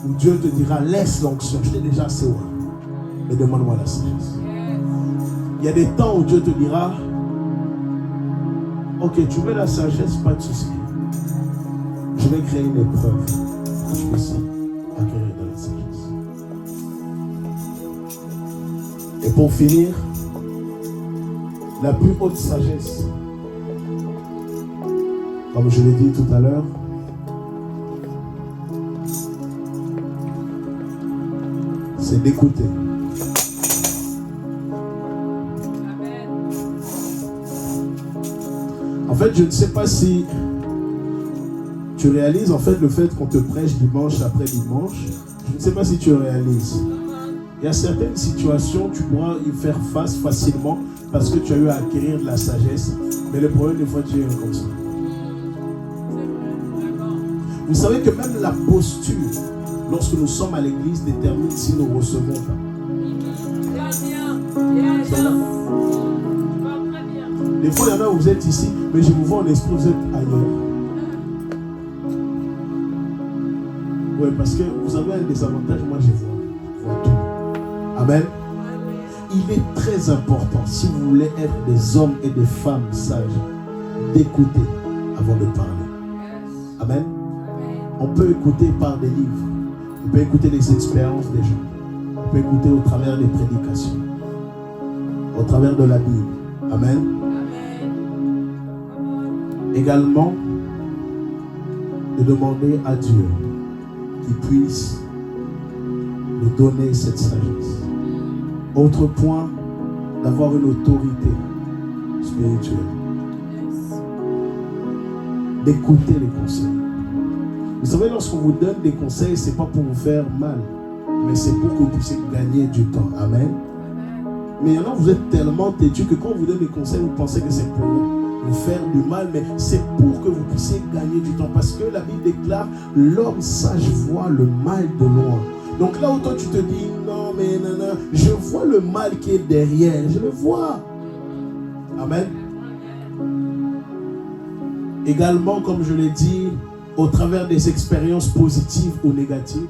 où Dieu te dira, laisse l'onction, je t'ai déjà assez loin, mais demande-moi la sagesse. Il y a des temps où Dieu te dira, ok, tu veux la sagesse, pas de souci. Je vais créer une épreuve pour que tu puisses acquérir de la sagesse. Et pour finir, la plus haute sagesse, comme je l'ai dit tout à l'heure, c'est d'écouter. En fait, je ne sais pas si tu réalises en fait le fait qu'on te prêche dimanche après dimanche. Je ne sais pas si tu réalises. Il y a certaines situations, tu pourras y faire face facilement parce que tu as eu à acquérir de la sagesse. Mais le problème, des fois, tu es comme ça. Vous savez que même la posture, lorsque nous sommes à l'église, détermine si nous recevons ou pas. Des fois, il y en a où vous êtes ici, mais je vous vois en esprit, vous êtes ailleurs. Oui, parce que vous avez un désavantage, moi je vois tout. Amen. Il est très important, si vous voulez être des hommes et des femmes sages, d'écouter avant de parler. Amen. On peut écouter par des livres, on peut écouter les expériences des gens, on peut écouter au travers des prédications, au travers de la Bible. Amen. Également, de demander à Dieu qu'il puisse nous donner cette sagesse. Autre point, d'avoir une autorité spirituelle. D'écouter les conseils. Vous savez, lorsqu'on vous donne des conseils, ce n'est pas pour vous faire mal, mais c'est pour que vous puissiez gagner du temps. Amen. Mais il y en a, vous êtes tellement têtus que quand on vous donne des conseils, vous pensez que c'est pour vous faire du mal, mais c'est pour que vous puissiez gagner du temps. Parce que la Bible déclare, l'homme sage voit le mal de loin. Donc là où toi tu te dis, non mais non, je vois le mal qui est derrière, je le vois. Amen. Également, comme je l'ai dit, au travers des expériences positives ou négatives,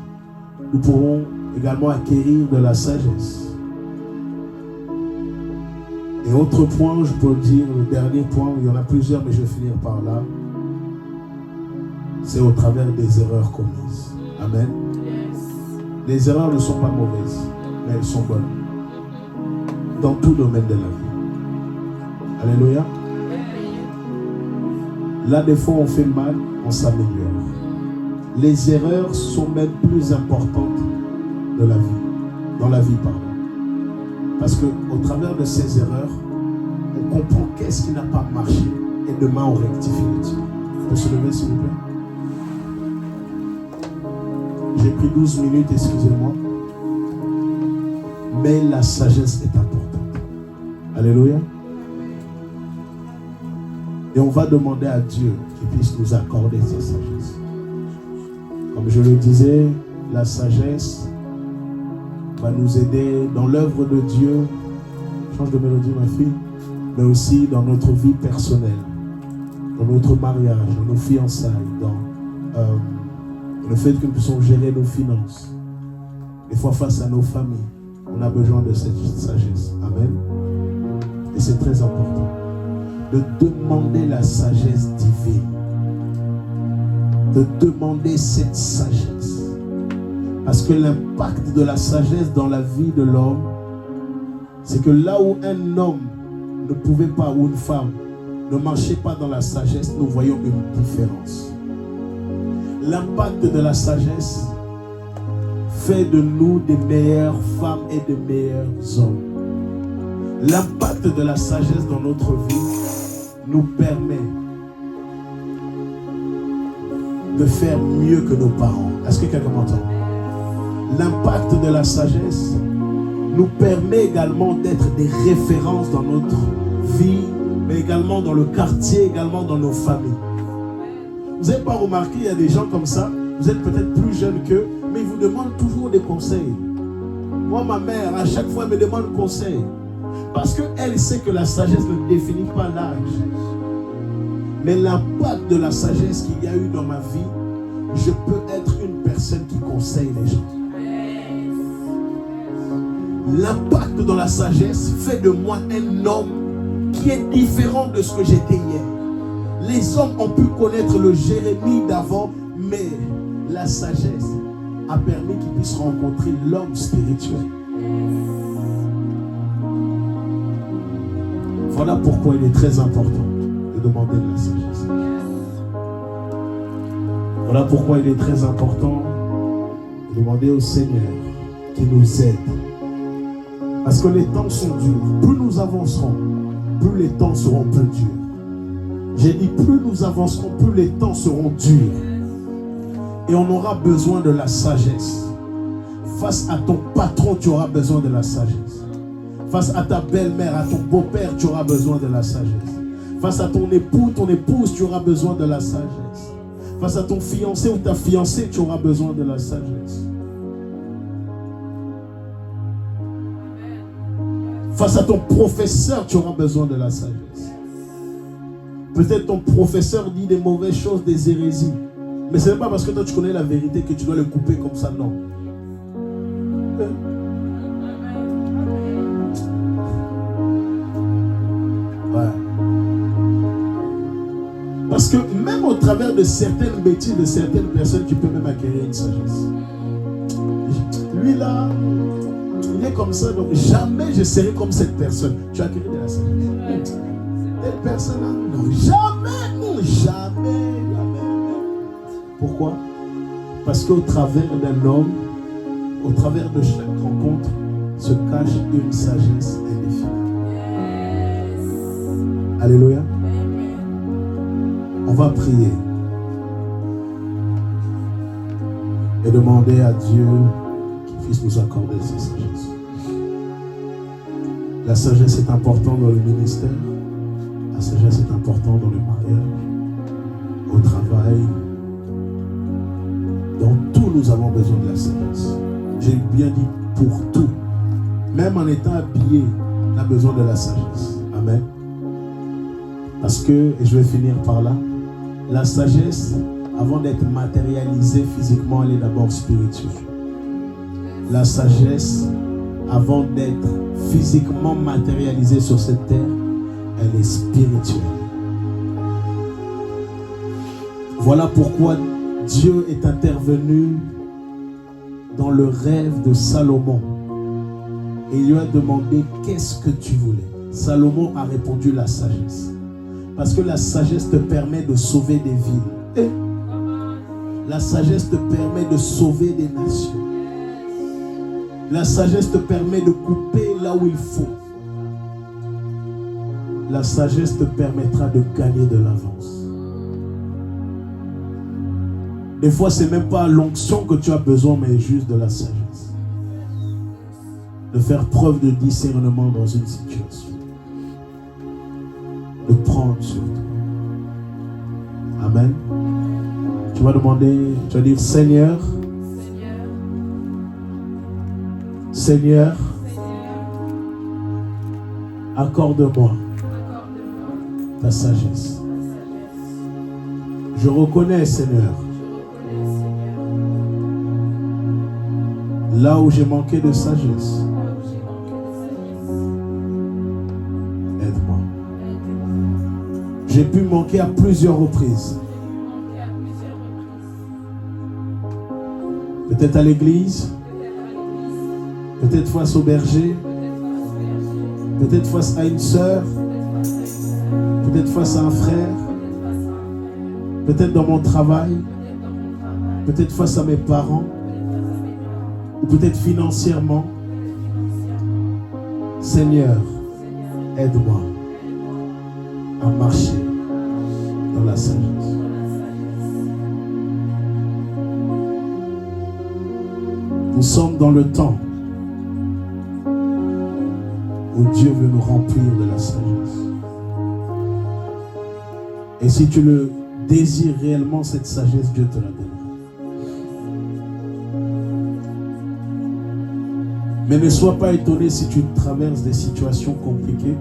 nous pourrons également acquérir de la sagesse. Et autre point, je peux dire, le dernier point, il y en a plusieurs, mais je vais finir par là. C'est au travers des erreurs commises. Amen. Les erreurs ne sont pas mauvaises, mais elles sont bonnes. Dans tout domaine de la vie. Alléluia. Là, des fois, on fait mal, on s'améliore. Les erreurs sont même plus importantes de la vie. Dans la vie, pardon. Parce qu'au travers de ces erreurs, on comprend qu'est-ce qui n'a pas marché et demain on rectifie le tir. On peut se lever s'il vous plaît. J'ai pris 12 minutes, excusez-moi. Mais la sagesse est importante. Alléluia. Et on va demander à Dieu qu'il puisse nous accorder cette sagesse. Comme je le disais, la sagesse va nous aider dans l'œuvre de Dieu. Change de mélodie ma fille. Mais aussi dans notre vie personnelle, dans notre mariage, dans nos fiançailles, dans le fait que nous puissions gérer nos finances. Des fois face à nos familles, on a besoin de cette sagesse. Amen. Et c'est très important de demander la sagesse divine. De demander cette sagesse. Parce que l'impact de la sagesse dans la vie de l'homme, c'est que là où un homme ne pouvait pas, ou une femme ne marchait pas dans la sagesse, nous voyons une différence. L'impact de la sagesse fait de nous des meilleures femmes et des meilleurs hommes. L'impact de la sagesse dans notre vie nous permet de faire mieux que nos parents. Est-ce que quelqu'un m'entend? L'impact de la sagesse nous permet également d'être des références dans notre vie, mais également dans le quartier, également dans nos familles. Vous n'avez pas remarqué, il y a des gens comme ça, vous êtes peut-être plus jeunes qu'eux, mais ils vous demandent toujours des conseils. Moi, ma mère, à chaque fois, elle me demande conseil. Parce qu'elle sait que la sagesse ne définit pas l'âge. Mais l'impact de la sagesse qu'il y a eu dans ma vie, je peux être une personne qui conseille les gens. L'impact dans la sagesse fait de moi un homme qui est différent de ce que j'étais hier. Les hommes ont pu connaître le Jérémie d'avant, mais la sagesse a permis qu'ils puissent rencontrer l'homme spirituel. Voilà pourquoi il est très important de demander de la sagesse. Voilà pourquoi il est très important de demander au Seigneur qui nous aide. Parce que les temps sont durs. Plus nous avancerons, plus les temps seront plus durs. J'ai dit, plus nous avancerons, plus les temps seront durs. Et on aura besoin de la sagesse. Face à ton patron, tu auras besoin de la sagesse. Face à ta belle-mère, à ton beau-père, tu auras besoin de la sagesse. Face à ton époux, ton épouse, tu auras besoin de la sagesse. Face à ton fiancé ou ta fiancée, tu auras besoin de la sagesse. Face à ton professeur, tu auras besoin de la sagesse. Peut-être ton professeur dit des mauvaises choses, des hérésies. Mais ce n'est pas parce que toi tu connais la vérité que tu dois le couper comme ça, non. Ouais. Parce que même au travers de certaines bêtises de certaines personnes, tu peux même acquérir une sagesse. Lui là, il est comme ça, donc jamais je serai comme cette personne. Tu as acquis de la sagesse. Telle personne là, non, jamais, non, jamais. Pourquoi? Parce qu'au travers d'un homme, au travers de chaque rencontre, se cache une sagesse indéfinie. Alléluia. On va prier et demander à Dieu qu'il puisse nous accorder sa sagesse. La sagesse est importante dans le ministère, la sagesse est importante dans le mariage, au travail. Dans tout, nous avons besoin de la sagesse. J'ai bien dit pour tout. Même en étant habillé, on a besoin de la sagesse. Amen. Parce que, et je vais finir par là, la sagesse, avant d'être matérialisée physiquement, elle est d'abord spirituelle. La sagesse, avant d'être physiquement matérialisée sur cette terre, elle est spirituelle. Voilà pourquoi Dieu est intervenu dans le rêve de Salomon. Et il lui a demandé qu'est-ce que tu voulais. Salomon a répondu la sagesse. Parce que la sagesse te permet de sauver des villes. La sagesse te permet de sauver des nations. La sagesse te permet de couper là où il faut. La sagesse te permettra de gagner de l'avance. Des fois, ce n'est même pas l'onction que tu as besoin, mais juste de la sagesse. De faire preuve de discernement dans une situation. De prendre sur toi. Amen. Tu vas demander, tu vas dire Seigneur, Seigneur, accorde-moi ta sagesse. Je reconnais, Seigneur, là où j'ai manqué de sagesse. Aide-moi. J'ai pu manquer à plusieurs reprises. Peut-être à l'église, peut-être face au berger, peut-être face à une sœur, peut-être face à un frère, peut-être dans mon travail, peut-être face à mes parents, ou peut-être financièrement. Seigneur, aide-moi à marcher dans la sagesse. Nous sommes dans le temps où Dieu veut nous remplir de la sagesse. Et si tu le désires réellement, cette sagesse, Dieu te la donnera. Mais ne sois pas étonné si tu traverses des situations compliquées,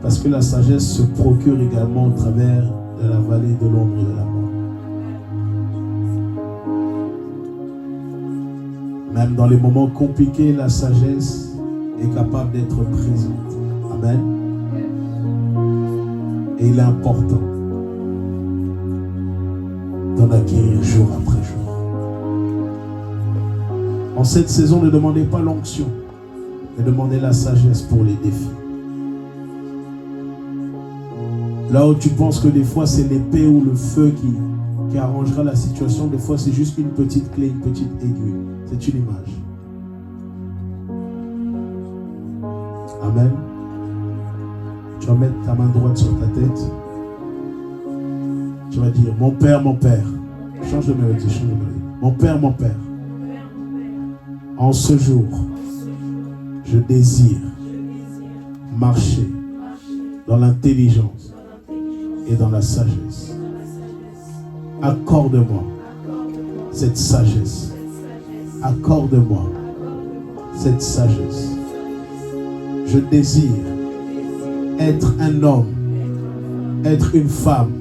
parce que la sagesse se procure également au travers de la vallée de l'ombre de la mort. Même dans les moments compliqués, la sagesse est capable d'être présente. Amen. Et il est important d'en acquérir jour après jour. En cette saison, ne demandez pas l'onction, mais demandez la sagesse pour les défis. Là où tu penses que des fois c'est l'épée ou le feu qui arrangera la situation, des fois c'est juste une petite clé, une petite aiguille. C'est une image. Amen. Tu vas mettre ta main droite sur ta tête. Tu vas dire, mon Père, change de mélodie, change de mélodie. Mon Père, en ce jour, je désire marcher dans l'intelligence et dans la sagesse. Accorde-moi cette sagesse. Accorde-moi cette sagesse. Je désire être un homme, être une femme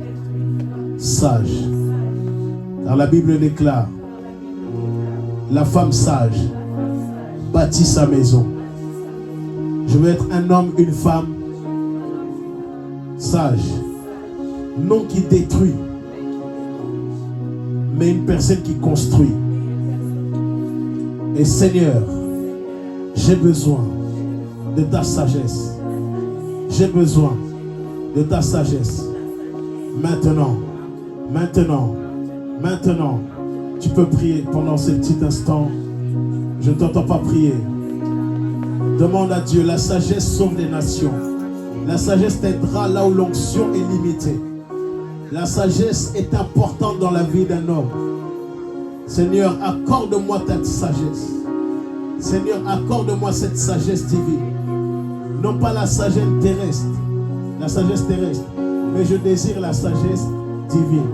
sage. Car la Bible déclare, la femme sage bâtit sa maison. Je veux être un homme, une femme sage, non qui détruit, mais une personne qui construit. Et Seigneur, j'ai besoin de ta sagesse. J'ai besoin de ta sagesse. Maintenant, tu peux prier pendant ce petit instant. Je ne t'entends pas prier. Demande à Dieu, la sagesse sauve les nations. La sagesse t'aidera là où l'onction est limitée. La sagesse est importante dans la vie d'un homme. Seigneur, accorde-moi ta sagesse. Seigneur, accorde-moi cette sagesse divine. Non pas la sagesse terrestre, mais je désire la sagesse divine.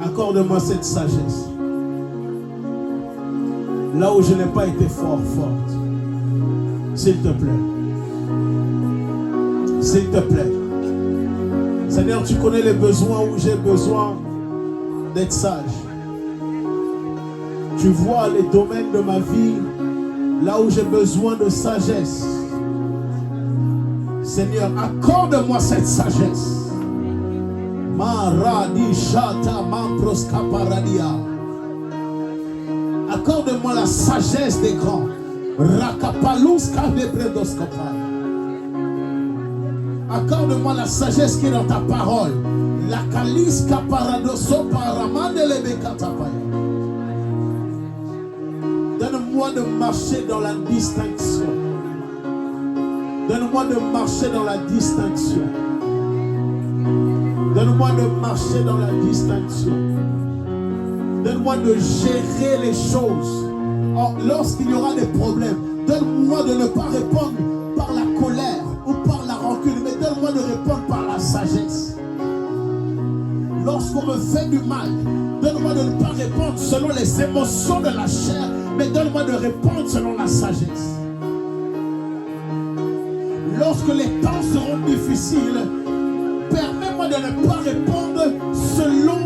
Accorde-moi cette sagesse. Là où je n'ai pas été forte. S'il te plaît. S'il te plaît. Seigneur, tu connais les besoins où j'ai besoin d'être sage. Tu vois les domaines de ma vie là où j'ai besoin de sagesse. Seigneur, accorde-moi cette sagesse. Accorde-moi la sagesse des grands. Accorde-moi la sagesse qui est dans ta parole. La kaliska paradoso paramandele katapaya. Donne-moi de marcher dans la distinction. Donne-moi de marcher dans la distinction. Donne-moi de marcher dans la distinction. Donne-moi de gérer les choses. Lorsqu'il y aura des problèmes, donne-moi de ne pas répondre par la colère ou par la rancune, mais donne-moi de répondre par la sagesse. Lorsqu'on me fait du mal, donne-moi de ne pas répondre selon les émotions de la chair, mais donne-moi de répondre selon la sagesse. Lorsque les temps seront difficiles, permets-moi de ne pas répondre selon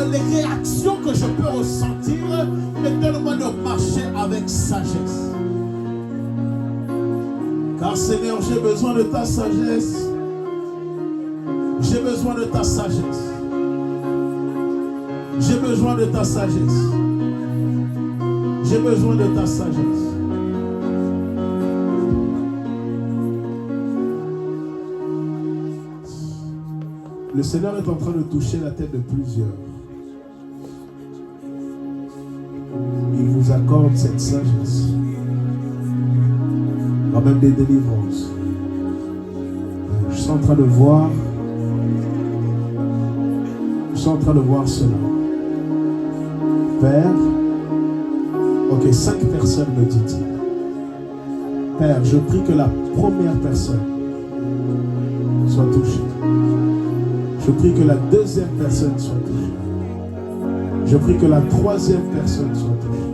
les réactions que je peux ressentir, mais donne-moi de marcher avec sagesse. Car Seigneur, j'ai besoin de ta sagesse. J'ai besoin de ta sagesse. J'ai besoin de ta sagesse. J'ai besoin de ta sagesse. Le Seigneur est en train de toucher la tête de plusieurs. Il vous accorde cette sagesse. Il y a même des délivrances. Je suis en train de voir. Je suis en train de voir cela. Père, ok, 5 personnes me dit-il. Père, je prie que la première personne soit touchée. Je prie que la deuxième personne soit touchée. Je prie que la troisième personne soit touchée.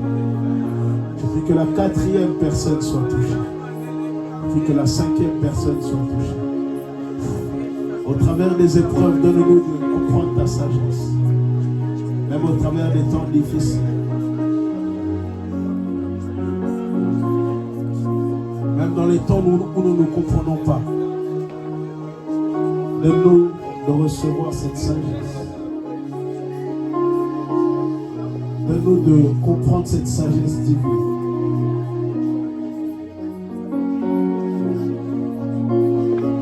Je prie que la quatrième personne soit touchée. Je prie que la cinquième personne soit touchée. Au travers des épreuves, donne-nous de comprendre ta sagesse. Même au travers des temps difficiles. Même dans les temps où nous ne comprenons pas. Donne-nous de recevoir cette sagesse. Donne-nous de comprendre cette sagesse divine.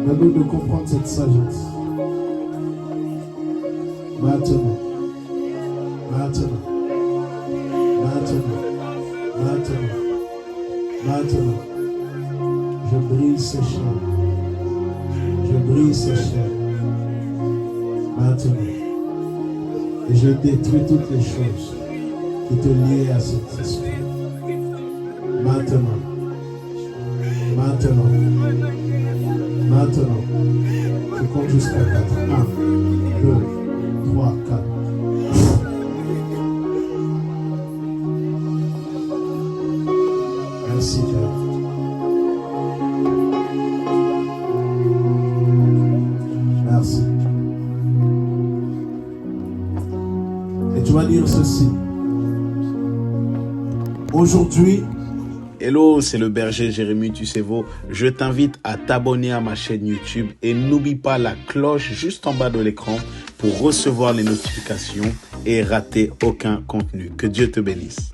Donne-nous de comprendre cette sagesse. Maintenant. Maintenant. Maintenant. Maintenant. Maintenant. Je brise ces chaînes. Je brise ces chaînes. Maintenant. Et je détruis toutes les choses qui te lient à cet esprit. Maintenant. Maintenant. Maintenant. Je compte jusqu'à 4. 1, 2, 3, 4. Merci, Père. Merci. Et tu vas dire ceci. Aujourd'hui, hello, c'est le berger Jérémy Tussevo. Je t'invite à t'abonner à ma chaîne YouTube et n'oublie pas la cloche juste en bas de l'écran pour recevoir les notifications et rater aucun contenu. Que Dieu te bénisse.